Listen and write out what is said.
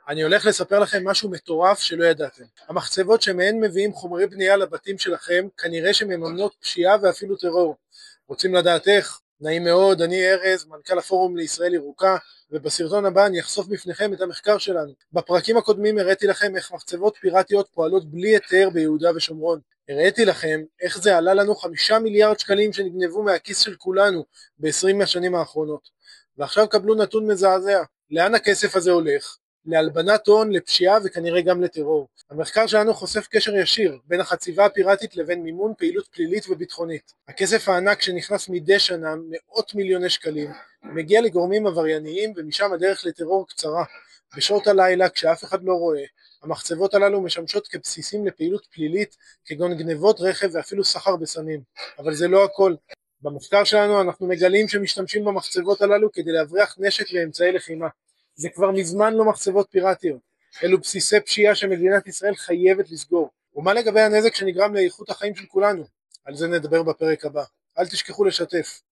אני הולך לספר לכם משהו מטורף שלא ידעתם. המחצבות שמהן מביאים חומרי בנייה לבתים שלכם, כנראה שמממנות פשיעה ואפילו טרור. רוצים לדעת איך? נעים מאוד, אני ארז, מנכ"ל הפורום לישראל ירוקה, ובסרטון הבא אני אחשוף בפניכם את המחקר שלנו. בפרקים הקודמים הראיתי לכם איך מחצבות פיראטיות פועלות בלי היתר ביהודה ושומרון. הראיתי לכם איך זה עלה לנו 5 מיליארד שקלים שנגנבו מהכיס של כולנו ב-20 השנים האחרונות. ועכשיו קבלו נתון מזעזע. לאן הכסף הזה הולך? להלבנת הון, לפשיעה וכנראה גם לטרור. המחקר שלנו חושף קשר ישיר בין החציבה הפיראטית לבין מימון פעילות פלילית וביטחונית. הכסף הענק שנכנס מדי שנה, מאות מיליוני שקלים, מגיע לגורמים עברייניים ומשם הדרך לטרור קצרה. בשעות הלילה, כשאף אחד לא רואה, המחצבות הללו משמשות כבסיסים לפעילות פלילית, כגון גנבות רכב ואפילו סחר בסמים. אבל זה לא הכל. במחקר שלנו אנחנו מגלים שמשתמשים במחצבות הללו כדי להבריח נשק ואמצעי לחימה. זה כבר מזמן לא מחצבות פיראטיות. אלו בסיסי פשיעה שמדינת ישראל חייבת לסגור. ומה לגבי הנזק שנגרם לאיכות החיים של כולנו? על זה נדבר בפרק הבא. אל תשכחו לשתף.